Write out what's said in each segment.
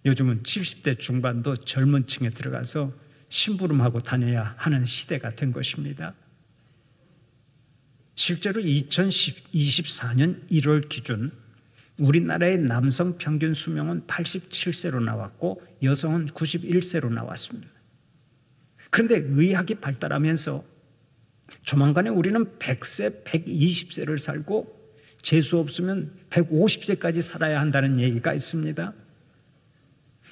요즘은 70대 중반도 젊은 층에 들어가서 심부름하고 다녀야 하는 시대가 된 것입니다. 실제로 2024년 1월 기준 우리나라의 남성 평균 수명은 87세로 나왔고 여성은 91세로 나왔습니다. 그런데 의학이 발달하면서 조만간에 우리는 100세, 120세를 살고 재수 없으면 150세까지 살아야 한다는 얘기가 있습니다.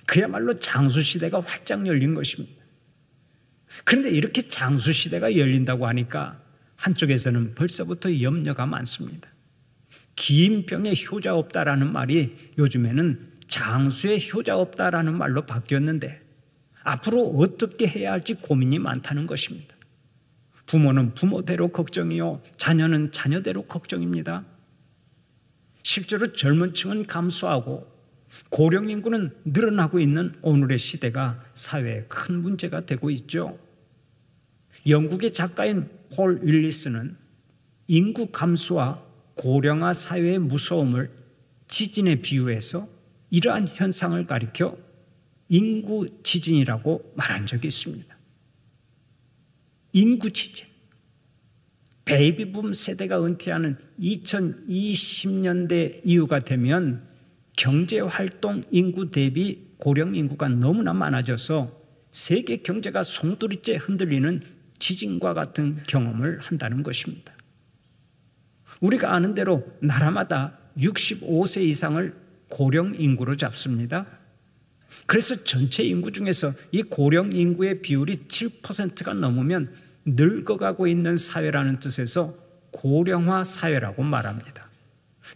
그야말로 장수시대가 활짝 열린 것입니다. 그런데 이렇게 장수시대가 열린다고 하니까 한쪽에서는 벌써부터 염려가 많습니다. 긴 병에 효자 없다라는 말이 요즘에는 장수의 효자 없다라는 말로 바뀌었는데 앞으로 어떻게 해야 할지 고민이 많다는 것입니다. 부모는 부모대로 걱정이요, 자녀는 자녀대로 걱정입니다. 실제로 젊은 층은 감소하고 고령 인구는 늘어나고 있는 오늘의 시대가 사회에 큰 문제가 되고 있죠. 영국의 작가인 폴 윌리스는 인구 감소와 고령화 사회의 무서움을 지진에 비유해서 이러한 현상을 가리켜 인구 지진이라고 말한 적이 있습니다. 인구 지진. 베이비붐 세대가 은퇴하는 2020년대 이후가 되면 경제활동 인구 대비 고령 인구가 너무나 많아져서 세계 경제가 송두리째 흔들리는 지진과 같은 경험을 한다는 것입니다. 우리가 아는 대로 나라마다 65세 이상을 고령 인구로 잡습니다. 그래서 전체 인구 중에서 이 고령 인구의 비율이 7%가 넘으면 늙어가고 있는 사회라는 뜻에서 고령화 사회라고 말합니다.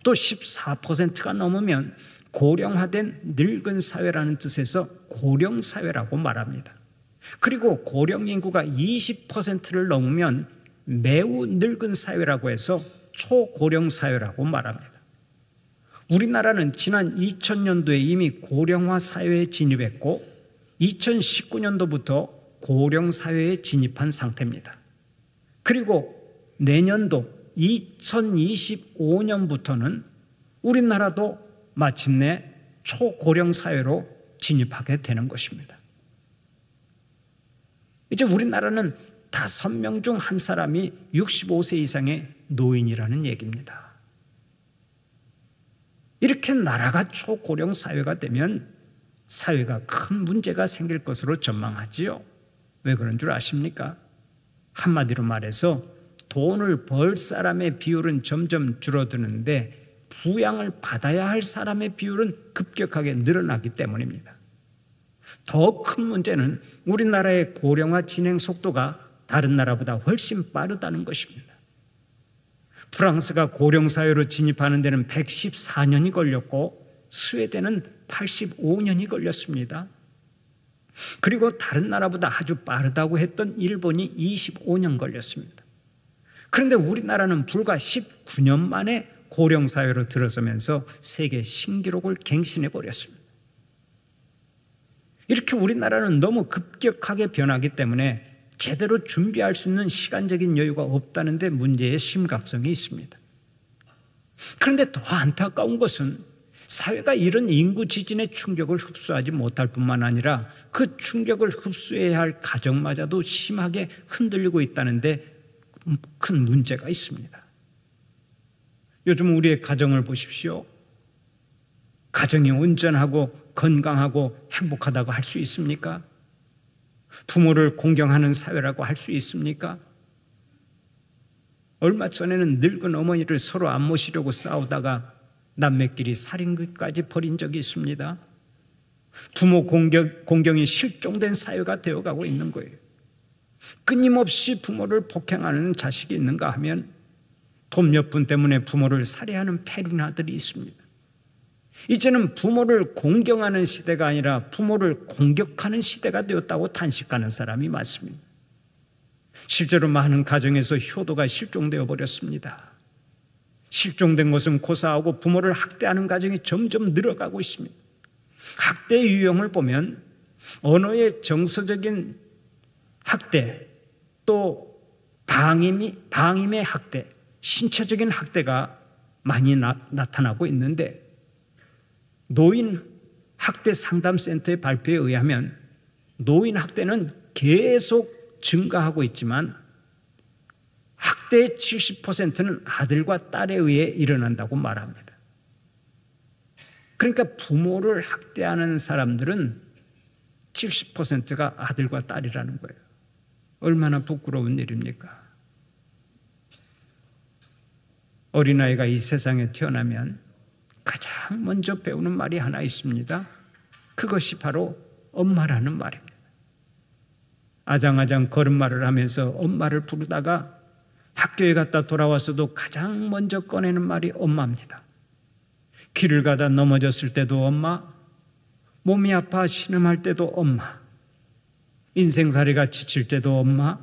또 14%가 넘으면 고령화된 늙은 사회라는 뜻에서 고령 사회라고 말합니다. 그리고 고령 인구가 20%를 넘으면 매우 늙은 사회라고 해서 초고령 사회라고 말합니다. 우리나라는 지난 2000년도에 이미 고령화 사회에 진입했고 2019년도부터 고령 사회에 진입한 상태입니다. 그리고 내년도 2025년부터는 우리나라도 마침내 초고령 사회로 진입하게 되는 것입니다. 이제 우리나라는 5명 중 한 사람이 65세 이상의 노인이라는 얘기입니다. 이렇게 나라가 초고령 사회가 되면 사회가 큰 문제가 생길 것으로 전망하지요. 왜 그런 줄 아십니까? 한마디로 말해서 돈을 벌 사람의 비율은 점점 줄어드는데 부양을 받아야 할 사람의 비율은 급격하게 늘어나기 때문입니다. 더 큰 문제는 우리나라의 고령화 진행 속도가 다른 나라보다 훨씬 빠르다는 것입니다. 프랑스가 고령사회로 진입하는 데는 114년이 걸렸고 스웨덴은 85년이 걸렸습니다. 그리고 다른 나라보다 아주 빠르다고 했던 일본이 25년 걸렸습니다. 그런데 우리나라는 불과 19년 만에 고령사회로 들어서면서 세계 신기록을 갱신해 버렸습니다. 이렇게 우리나라는 너무 급격하게 변하기 때문에 제대로 준비할 수 있는 시간적인 여유가 없다는 데 문제의 심각성이 있습니다. 그런데 더 안타까운 것은 사회가 이런 인구 지진의 충격을 흡수하지 못할 뿐만 아니라 그 충격을 흡수해야 할 가정마저도 심하게 흔들리고 있다는 데 큰 문제가 있습니다. 요즘 우리의 가정을 보십시오. 가정이 온전하고 건강하고 행복하다고 할 수 있습니까? 부모를 공경하는 사회라고 할 수 있습니까? 얼마 전에는 늙은 어머니를 서로 안 모시려고 싸우다가 남매끼리 살인까지 벌인 적이 있습니다. 부모 공경이 실종된 사회가 되어가고 있는 거예요. 끊임없이 부모를 폭행하는 자식이 있는가 하면 돈 몇 푼 때문에 부모를 살해하는 페륜아들이 있습니다. 이제는 부모를 공경하는 시대가 아니라 부모를 공격하는 시대가 되었다고 탄식하는 사람이 많습니다. 실제로 많은 가정에서 효도가 실종되어 버렸습니다. 실종된 것은 고사하고 부모를 학대하는 가정이 점점 늘어가고 있습니다. 학대의 유형을 보면 언어의 정서적인 학대, 또 방임의 학대, 신체적인 학대가 많이 나타나고 있는데 노인 학대 상담센터의 발표에 의하면 노인 학대는 계속 증가하고 있지만 학대의 70%는 아들과 딸에 의해 일어난다고 말합니다. 그러니까 부모를 학대하는 사람들은 70%가 아들과 딸이라는 거예요. 얼마나 부끄러운 일입니까? 어린아이가 이 세상에 태어나면 가장 먼저 배우는 말이 하나 있습니다. 그것이 바로 엄마라는 말입니다. 아장아장 걸음마를 하면서 엄마를 부르다가 학교에 갔다 돌아와서도 가장 먼저 꺼내는 말이 엄마입니다. 길을 가다 넘어졌을 때도 엄마, 몸이 아파 신음할 때도 엄마, 인생살이가 지칠 때도 엄마,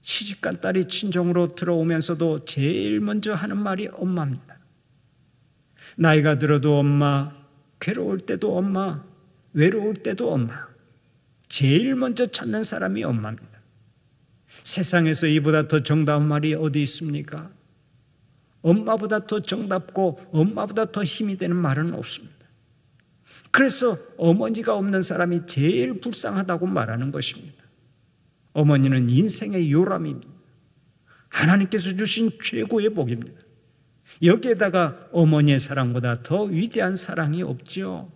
시집간 딸이 친정으로 들어오면서도 제일 먼저 하는 말이 엄마입니다. 나이가 들어도 엄마, 괴로울 때도 엄마, 외로울 때도 엄마, 제일 먼저 찾는 사람이 엄마입니다. 세상에서 이보다 더 정다운 말이 어디 있습니까? 엄마보다 더 정답고 엄마보다 더 힘이 되는 말은 없습니다. 그래서 어머니가 없는 사람이 제일 불쌍하다고 말하는 것입니다. 어머니는 인생의 요람입니다. 하나님께서 주신 최고의 복입니다. 여기에다가 어머니의 사랑보다 더 위대한 사랑이 없지요.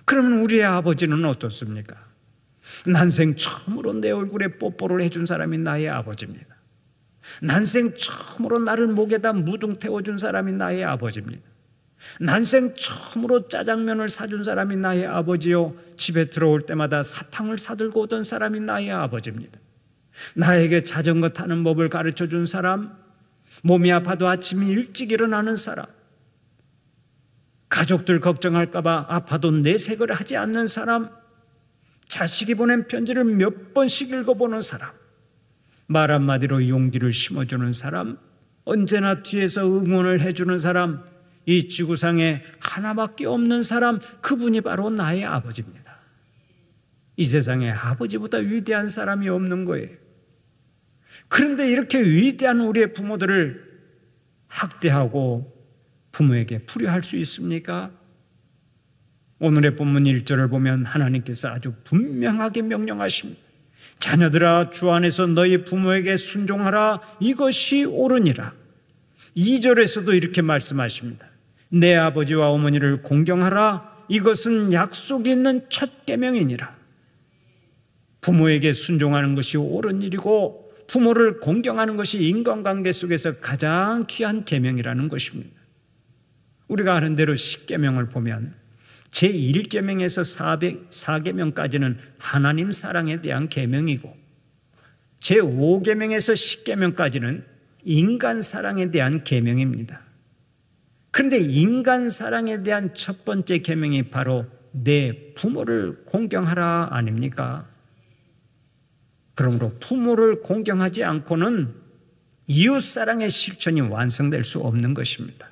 그러면 우리의 아버지는 어떻습니까? 난생 처음으로 내 얼굴에 뽀뽀를 해준 사람이 나의 아버지입니다. 난생 처음으로 나를 목에다 무등 태워준 사람이 나의 아버지입니다. 난생 처음으로 짜장면을 사준 사람이 나의 아버지요, 집에 들어올 때마다 사탕을 사들고 오던 사람이 나의 아버지입니다. 나에게 자전거 타는 법을 가르쳐준 사람, 몸이 아파도 아침 일찍 일어나는 사람, 가족들 걱정할까 봐 아파도 내색을 하지 않는 사람, 자식이 보낸 편지를 몇 번씩 읽어보는 사람, 말 한마디로 용기를 심어주는 사람, 언제나 뒤에서 응원을 해주는 사람, 이 지구상에 하나밖에 없는 사람, 그분이 바로 나의 아버지입니다. 이 세상에 아버지보다 위대한 사람이 없는 거예요. 그런데 이렇게 위대한 우리의 부모들을 학대하고 부모에게 불효할 수 있습니까? 오늘의 본문 1절을 보면 하나님께서 아주 분명하게 명령하십니다. 자녀들아, 주 안에서 너희 부모에게 순종하라, 이것이 옳으니라. 2절에서도 이렇게 말씀하십니다. 내 아버지와 어머니를 공경하라, 이것은 약속이 있는 첫 계명이니라. 부모에게 순종하는 것이 옳은 일이고 부모를 공경하는 것이 인간관계 속에서 가장 귀한 계명이라는 것입니다. 우리가 아는 대로 10계명을 보면 제1계명에서 4계명까지는 하나님 사랑에 대한 계명이고 제5계명에서 10계명까지는 인간 사랑에 대한 계명입니다. 그런데 인간 사랑에 대한 첫 번째 계명이 바로 내 부모를 공경하라 아닙니까? 그러므로 부모를 공경하지 않고는 이웃사랑의 실천이 완성될 수 없는 것입니다.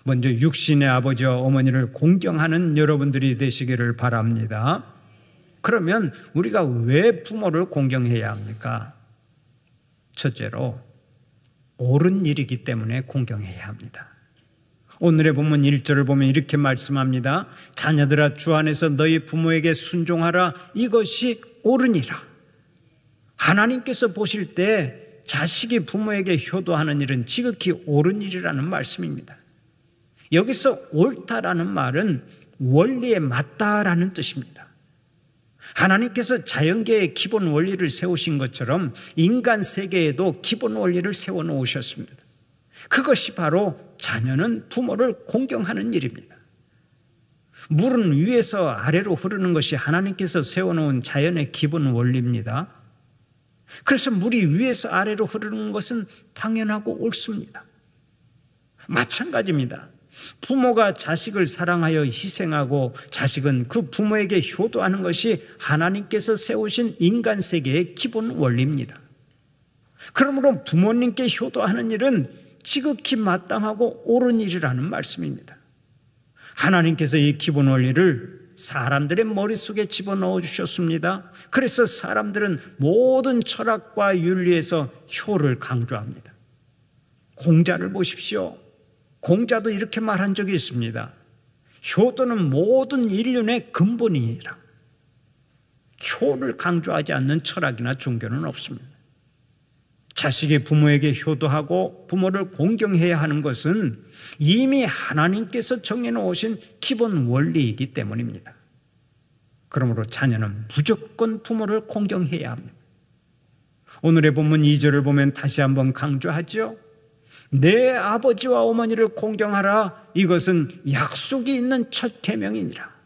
먼저 육신의 아버지와 어머니를 공경하는 여러분들이 되시기를 바랍니다. 그러면 우리가 왜 부모를 공경해야 합니까? 첫째로 옳은 일이기 때문에 공경해야 합니다. 오늘의 본문 1절을 보면 이렇게 말씀합니다. 자녀들아, 주 안에서 너희 부모에게 순종하라, 이것이 옳으니라. 하나님께서 보실 때 자식이 부모에게 효도하는 일은 지극히 옳은 일이라는 말씀입니다. 여기서 옳다라는 말은 원리에 맞다라는 뜻입니다. 하나님께서 자연계의 기본 원리를 세우신 것처럼 인간 세계에도 기본 원리를 세워놓으셨습니다. 그것이 바로 자녀는 부모를 공경하는 일입니다. 물은 위에서 아래로 흐르는 것이 하나님께서 세워놓은 자연의 기본 원리입니다. 그래서 물이 위에서 아래로 흐르는 것은 당연하고 옳습니다. 마찬가지입니다. 부모가 자식을 사랑하여 희생하고 자식은 그 부모에게 효도하는 것이 하나님께서 세우신 인간 세계의 기본 원리입니다. 그러므로 부모님께 효도하는 일은 지극히 마땅하고 옳은 일이라는 말씀입니다. 하나님께서 이 기본 원리를 사람들의 머릿속에 집어넣어 주셨습니다. 그래서 사람들은 모든 철학과 윤리에서 효를 강조합니다. 공자를 보십시오. 공자도 이렇게 말한 적이 있습니다. 효도는 모든 인륜의 근본이라. 효를 강조하지 않는 철학이나 종교는 없습니다. 자식이 부모에게 효도하고 부모를 공경해야 하는 것은 이미 하나님께서 정해놓으신 기본 원리이기 때문입니다. 그러므로 자녀는 무조건 부모를 공경해야 합니다. 오늘의 본문 2절을 보면 다시 한번 강조하죠. 내 아버지와 어머니를 공경하라. 이것은 약속이 있는 첫 계명이니라.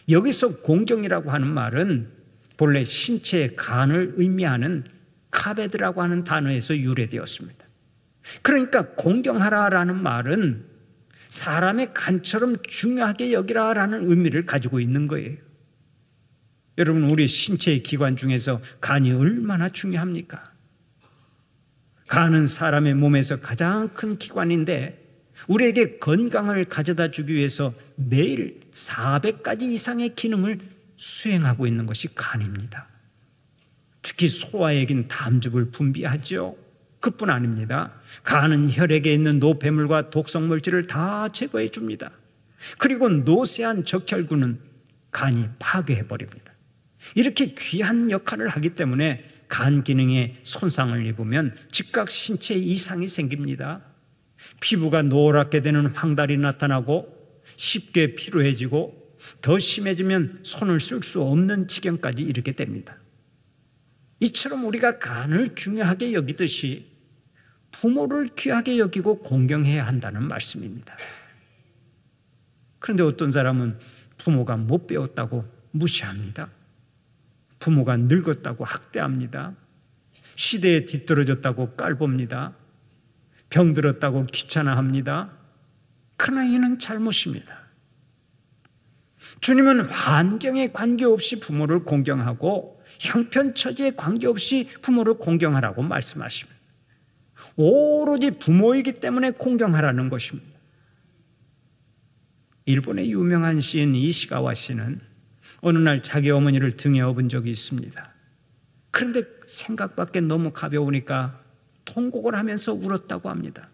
여기서 공경이라고 하는 말은 본래 신체의 간을 의미하는 카베드라고 하는 단어에서 유래되었습니다. 그러니까 공경하라라는 말은 사람의 간처럼 중요하게 여기라라는 의미를 가지고 있는 거예요. 여러분, 우리 신체의 기관 중에서 간이 얼마나 중요합니까? 간은 사람의 몸에서 가장 큰 기관인데 우리에게 건강을 가져다 주기 위해서 매일 400가지 이상의 기능을 수행하고 있는 것이 간입니다. 특히 소화액인 담즙을 분비하죠. 그뿐 아닙니다. 간은 혈액에 있는 노폐물과 독성 물질을 다 제거해 줍니다. 그리고 노쇠한 적혈구는 간이 파괴해 버립니다. 이렇게 귀한 역할을 하기 때문에 간 기능에 손상을 입으면 즉각 신체에 이상이 생깁니다. 피부가 노랗게 되는 황달이 나타나고 쉽게 피로해지고 더 심해지면 손을 쓸 수 없는 지경까지 이르게 됩니다. 이처럼 우리가 간을 중요하게 여기듯이 부모를 귀하게 여기고 공경해야 한다는 말씀입니다. 그런데 어떤 사람은 부모가 못 배웠다고 무시합니다. 부모가 늙었다고 학대합니다. 시대에 뒤떨어졌다고 깔봅니다. 병들었다고 귀찮아합니다. 그러나 이는 잘못입니다. 주님은 환경에 관계없이 부모를 공경하고 형편처지에 관계없이 부모를 공경하라고 말씀하십니다. 오로지 부모이기 때문에 공경하라는 것입니다. 일본의 유명한 시인 이시가와 씨는 어느 날 자기 어머니를 등에 업은 적이 있습니다. 그런데 생각밖에 너무 가벼우니까 통곡을 하면서 울었다고 합니다.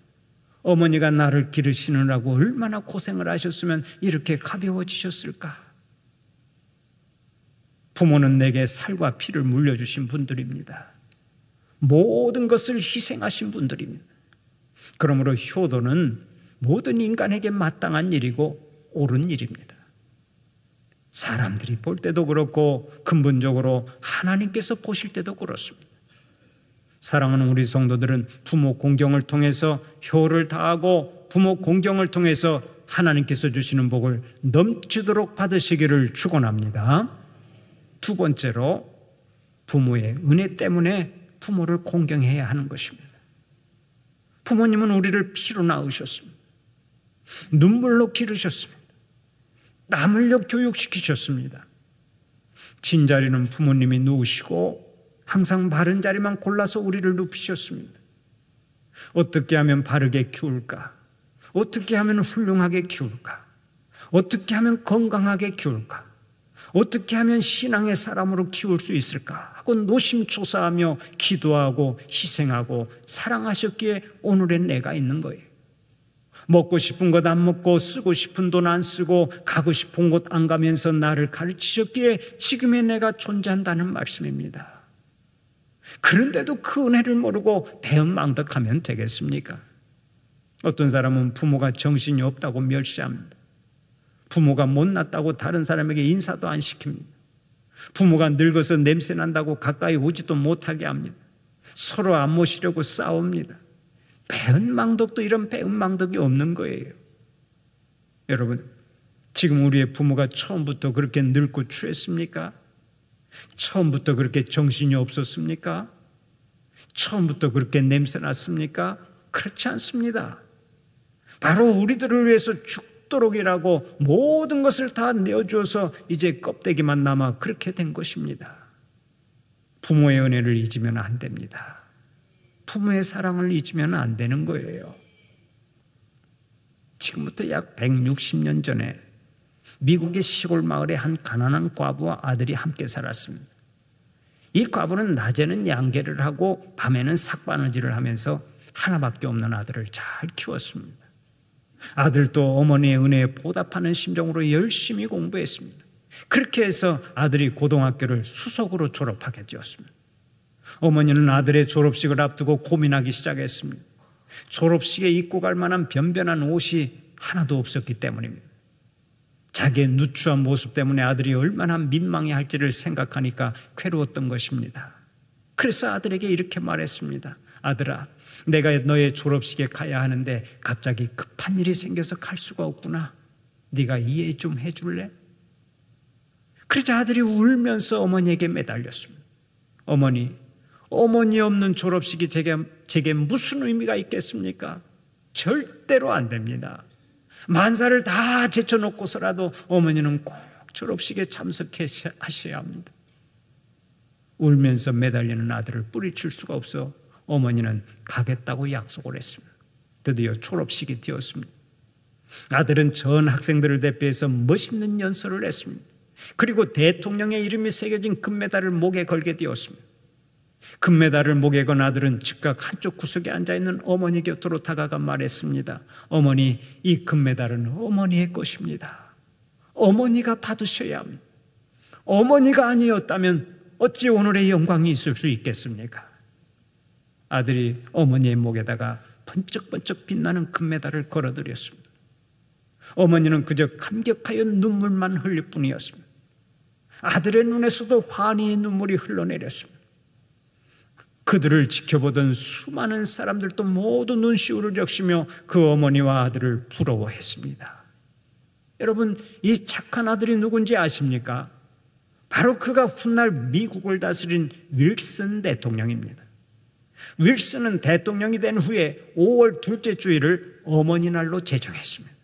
어머니가 나를 기르시느라고 얼마나 고생을 하셨으면 이렇게 가벼워지셨을까? 부모는 내게 살과 피를 물려주신 분들입니다. 모든 것을 희생하신 분들입니다. 그러므로 효도는 모든 인간에게 마땅한 일이고 옳은 일입니다. 사람들이 볼 때도 그렇고 근본적으로 하나님께서 보실 때도 그렇습니다. 사랑하는 우리 성도들은 부모 공경을 통해서 효를 다하고 부모 공경을 통해서 하나님께서 주시는 복을 넘치도록 받으시기를 축원합니다. 두 번째로 부모의 은혜 때문에 부모를 공경해야 하는 것입니다. 부모님은 우리를 피로 낳으셨습니다. 눈물로 기르셨습니다. 땀 흘려 교육시키셨습니다. 진자리는 부모님이 누우시고 항상 바른 자리만 골라서 우리를 눕히셨습니다. 어떻게 하면 바르게 키울까? 어떻게 하면 훌륭하게 키울까? 어떻게 하면 건강하게 키울까? 어떻게 하면 신앙의 사람으로 키울 수 있을까? 하고 노심초사하며 기도하고 희생하고 사랑하셨기에 오늘의 내가 있는 거예요. 먹고 싶은 것 안 먹고 쓰고 싶은 돈 안 쓰고 가고 싶은 곳 안 가면서 나를 가르치셨기에 지금의 내가 존재한다는 말씀입니다. 그런데도 그 은혜를 모르고 배은망덕하면 되겠습니까? 어떤 사람은 부모가 정신이 없다고 멸시합니다. 부모가 못났다고 다른 사람에게 인사도 안 시킵니다. 부모가 늙어서 냄새난다고 가까이 오지도 못하게 합니다. 서로 안 모시려고 싸웁니다. 배은망덕도 이런 배은망덕이 없는 거예요. 여러분, 지금 우리의 부모가 처음부터 그렇게 늙고 추했습니까? 처음부터 그렇게 정신이 없었습니까? 처음부터 그렇게 냄새났습니까? 그렇지 않습니다. 바로 우리들을 위해서 죽도록이라고 모든 것을 다 내어주어서 이제 껍데기만 남아 그렇게 된 것입니다. 부모의 은혜를 잊으면 안 됩니다. 부모의 사랑을 잊으면 안 되는 거예요. 지금부터 약 160년 전에 미국의 시골 마을에 한 가난한 과부와 아들이 함께 살았습니다. 이 과부는 낮에는 양계를 하고 밤에는 삭바느질을 하면서 하나밖에 없는 아들을 잘 키웠습니다. 아들도 어머니의 은혜에 보답하는 심정으로 열심히 공부했습니다. 그렇게 해서 아들이 고등학교를 수석으로 졸업하게 되었습니다. 어머니는 아들의 졸업식을 앞두고 고민하기 시작했습니다. 졸업식에 입고 갈 만한 변변한 옷이 하나도 없었기 때문입니다. 자기의 누추한 모습 때문에 아들이 얼마나 민망해할지를 생각하니까 괴로웠던 것입니다. 그래서 아들에게 이렇게 말했습니다. 아들아, 내가 너의 졸업식에 가야 하는데 갑자기 급한 일이 생겨서 갈 수가 없구나. 네가 이해 좀 해줄래? 그러자 아들이 울면서 어머니에게 매달렸습니다. 어머니 없는 졸업식이 제게 무슨 의미가 있겠습니까? 절대로 안 됩니다. 만사를 다 제쳐놓고서라도 어머니는 꼭 졸업식에 참석하셔야 합니다. 울면서 매달리는 아들을 뿌리칠 수가 없어 어머니는 가겠다고 약속을 했습니다. 드디어 졸업식이 되었습니다. 아들은 전 학생들을 대표해서 멋있는 연설을 했습니다. 그리고 대통령의 이름이 새겨진 금메달을 목에 걸게 되었습니다. 금메달을 목에 건 아들은 즉각 한쪽 구석에 앉아있는 어머니 곁으로 다가가 말했습니다. 어머니, 이 금메달은 어머니의 것입니다. 어머니가 받으셔야 합니다. 어머니가 아니었다면 어찌 오늘의 영광이 있을 수 있겠습니까? 아들이 어머니의 목에다가 번쩍번쩍 빛나는 금메달을 걸어드렸습니다. 어머니는 그저 감격하여 눈물만 흘릴 뿐이었습니다. 아들의 눈에서도 환희의 눈물이 흘러내렸습니다. 그들을 지켜보던 수많은 사람들도 모두 눈시울을 적시며 그 어머니와 아들을 부러워했습니다. 여러분, 이 착한 아들이 누군지 아십니까? 바로 그가 훗날 미국을 다스린 윌슨 대통령입니다. 윌슨은 대통령이 된 후에 5월 둘째 주일을 어머니 날로 제정했습니다.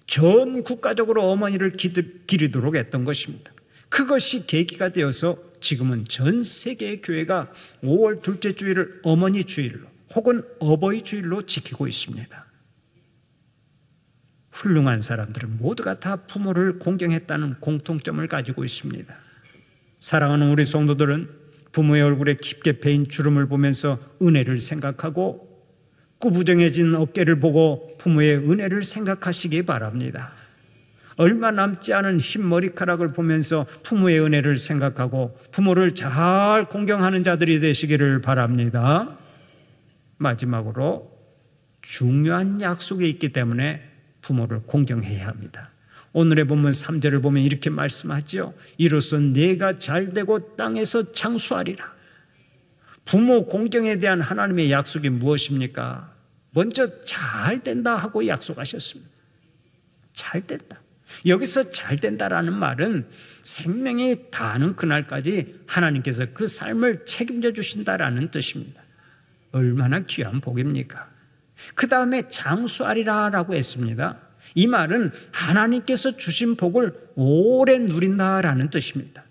전 국가적으로 어머니를 기리도록 했던 것입니다. 그것이 계기가 되어서 지금은 전 세계의 교회가 5월 둘째 주일을 어머니 주일로 혹은 어버이 주일로 지키고 있습니다. 훌륭한 사람들은 모두가 다 부모를 공경했다는 공통점을 가지고 있습니다. 사랑하는 우리 성도들은 부모의 얼굴에 깊게 패인 주름을 보면서 은혜를 생각하고 꾸부정해진 어깨를 보고 부모의 은혜를 생각하시기 바랍니다. 얼마 남지 않은 흰 머리카락을 보면서 부모의 은혜를 생각하고 부모를 잘 공경하는 자들이 되시기를 바랍니다. 마지막으로 중요한 약속이 있기 때문에 부모를 공경해야 합니다. 오늘의 본문 3절을 보면 이렇게 말씀하죠. 이로써 내가 잘되고 땅에서 장수하리라. 부모 공경에 대한 하나님의 약속이 무엇입니까? 먼저 잘된다 하고 약속하셨습니다. 잘된다. 여기서 잘된다라는 말은 생명이 다하는 그날까지 하나님께서 그 삶을 책임져 주신다라는 뜻입니다. 얼마나 귀한 복입니까? 그 다음에 장수하리라라고 했습니다. 이 말은 하나님께서 주신 복을 오래 누린다라는 뜻입니다.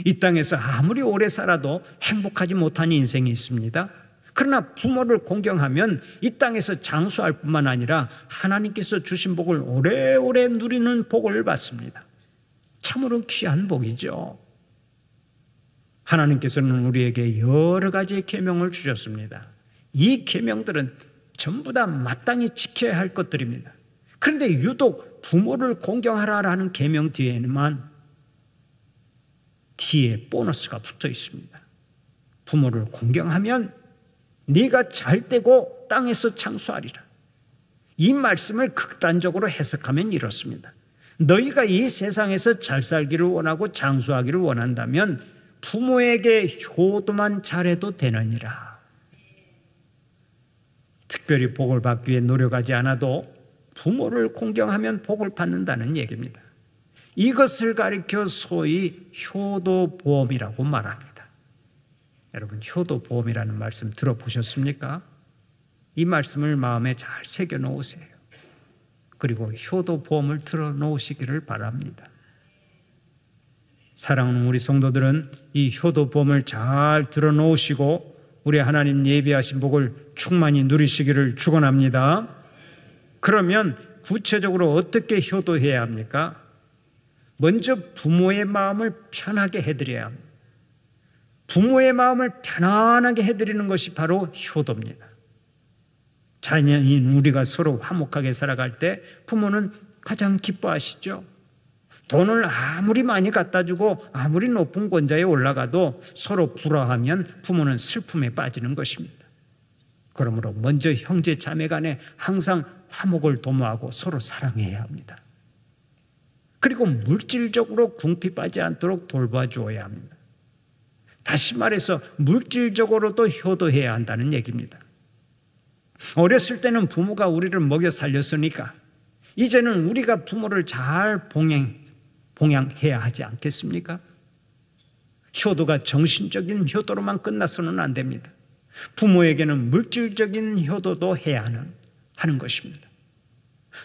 이 땅에서 아무리 오래 살아도 행복하지 못한 인생이 있습니다. 그러나 부모를 공경하면 이 땅에서 장수할 뿐만 아니라 하나님께서 주신 복을 오래오래 누리는 복을 받습니다. 참으로 귀한 복이죠. 하나님께서는 우리에게 여러 가지의 계명을 주셨습니다. 이 계명들은 전부 다 마땅히 지켜야 할 것들입니다. 그런데 유독 부모를 공경하라라는 계명 뒤에만 뒤에 보너스가 붙어 있습니다. 부모를 공경하면 네가 잘되고 땅에서 장수하리라. 이 말씀을 극단적으로 해석하면 이렇습니다. 너희가 이 세상에서 잘 살기를 원하고 장수하기를 원한다면 부모에게 효도만 잘해도 되느니라. 특별히 복을 받기 위해 노력하지 않아도 부모를 공경하면 복을 받는다는 얘기입니다. 이것을 가리켜 소위 효도보험이라고 말합니다. 여러분, 효도보험이라는 말씀 들어보셨습니까? 이 말씀을 마음에 잘 새겨 놓으세요. 그리고 효도보험을 들어 놓으시기를 바랍니다. 사랑하는 우리 성도들은 이 효도보험을 잘 들어 놓으시고 우리 하나님 예비하신 복을 충만히 누리시기를 축원합니다. 그러면 구체적으로 어떻게 효도해야 합니까? 먼저 부모의 마음을 편하게 해드려야 합니다. 부모의 마음을 편안하게 해드리는 것이 바로 효도입니다. 자녀인 우리가 서로 화목하게 살아갈 때 부모는 가장 기뻐하시죠. 돈을 아무리 많이 갖다 주고 아무리 높은 권좌에 올라가도 서로 불화하면 부모는 슬픔에 빠지는 것입니다. 그러므로 먼저 형제 자매 간에 항상 화목을 도모하고 서로 사랑해야 합니다. 그리고 물질적으로 궁핍하지 않도록 돌봐주어야 합니다. 다시 말해서 물질적으로도 효도해야 한다는 얘기입니다. 어렸을 때는 부모가 우리를 먹여 살렸으니까 이제는 우리가 부모를 잘 봉양해야 하지 않겠습니까? 효도가 정신적인 효도로만 끝나서는 안 됩니다. 부모에게는 물질적인 효도도 해야 하는 것입니다.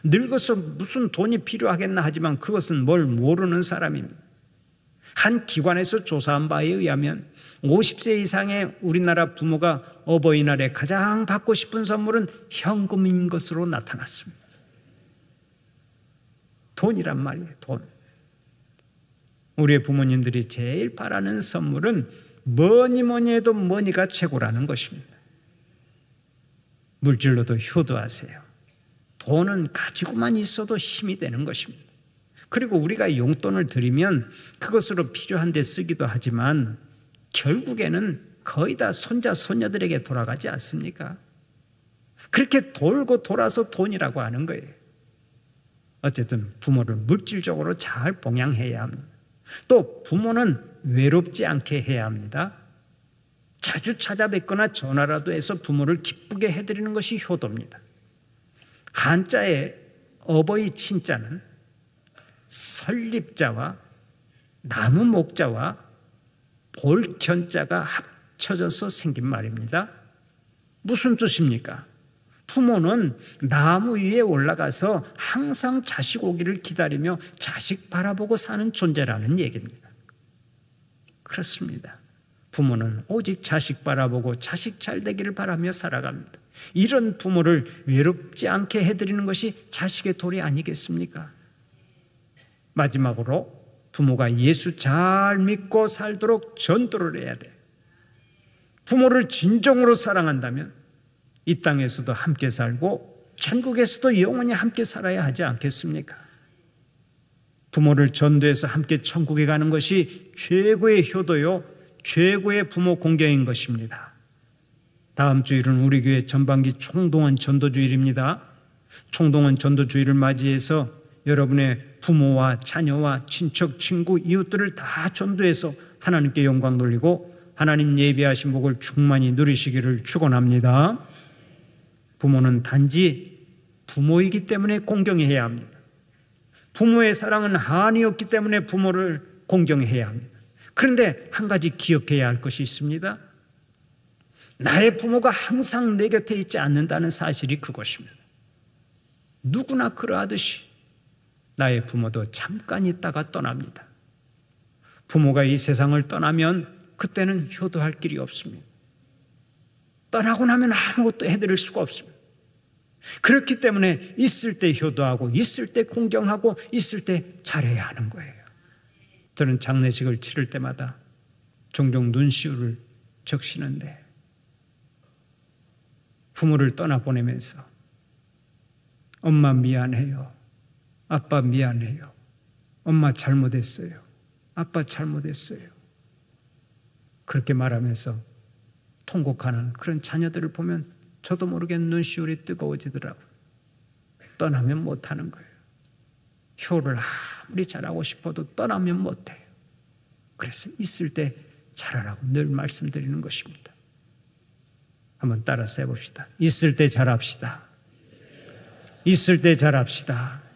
늙어서 무슨 돈이 필요하겠나 하지만 그것은 뭘 모르는 사람입니다. 한 기관에서 조사한 바에 의하면 50세 이상의 우리나라 부모가 어버이날에 가장 받고 싶은 선물은 현금인 것으로 나타났습니다. 돈이란 말이에요, 돈. 우리의 부모님들이 제일 바라는 선물은 뭐니 해도 머니가 최고라는 것입니다. 물질로도 효도하세요. 돈은 가지고만 있어도 힘이 되는 것입니다. 그리고 우리가 용돈을 드리면 그것으로 필요한 데 쓰기도 하지만 결국에는 거의 다 손자, 손녀들에게 돌아가지 않습니까? 그렇게 돌고 돌아서 돈이라고 하는 거예요. 어쨌든 부모를 물질적으로 잘 봉양해야 합니다. 또 부모는 외롭지 않게 해야 합니다. 자주 찾아뵙거나 전화라도 해서 부모를 기쁘게 해드리는 것이 효도입니다. 한자의 어버이 친자는 설립자와 나무 목자와 볼견자가 합쳐져서 생긴 말입니다. 무슨 뜻입니까? 부모는 나무 위에 올라가서 항상 자식 오기를 기다리며 자식 바라보고 사는 존재라는 얘기입니다. 그렇습니다. 부모는 오직 자식 바라보고 자식 잘 되기를 바라며 살아갑니다. 이런 부모를 외롭지 않게 해드리는 것이 자식의 도리 아니겠습니까? 마지막으로 부모가 예수 잘 믿고 살도록 전도를 해야 돼. 부모를 진정으로 사랑한다면 이 땅에서도 함께 살고 천국에서도 영원히 함께 살아야 하지 않겠습니까? 부모를 전도해서 함께 천국에 가는 것이 최고의 효도요, 최고의 부모 공경인 것입니다. 다음 주일은 우리 교회 전반기 총동원 전도주일입니다. 총동원 전도주일을 맞이해서 여러분의 부모와 자녀와 친척, 친구, 이웃들을 다 전도해서 하나님께 영광 돌리고 하나님 예비하신 복을 충만히 누리시기를 축원합니다. 부모는 단지 부모이기 때문에 공경해야 합니다. 부모의 사랑은 한이 없기 때문에 부모를 공경해야 합니다. 그런데 한 가지 기억해야 할 것이 있습니다. 나의 부모가 항상 내 곁에 있지 않는다는 사실이 그것입니다. 누구나 그러하듯이 나의 부모도 잠깐 있다가 떠납니다. 부모가 이 세상을 떠나면 그때는 효도할 길이 없습니다. 떠나고 나면 아무것도 해드릴 수가 없습니다. 그렇기 때문에 있을 때 효도하고 있을 때 공경하고 있을 때 잘해야 하는 거예요. 저는 장례식을 치를 때마다 종종 눈시울을 적시는데 부모를 떠나보내면서 엄마 미안해요. 아빠 미안해요. 엄마 잘못했어요. 아빠 잘못했어요. 그렇게 말하면서 통곡하는 그런 자녀들을 보면 저도 모르게 눈시울이 뜨거워지더라고요. 떠나면 못하는 거예요. 효를 아무리 잘하고 싶어도 떠나면 못해요. 그래서 있을 때 잘하라고 늘 말씀드리는 것입니다. 한번 따라서 해봅시다. 있을 때 잘합시다. 있을 때 잘합시다.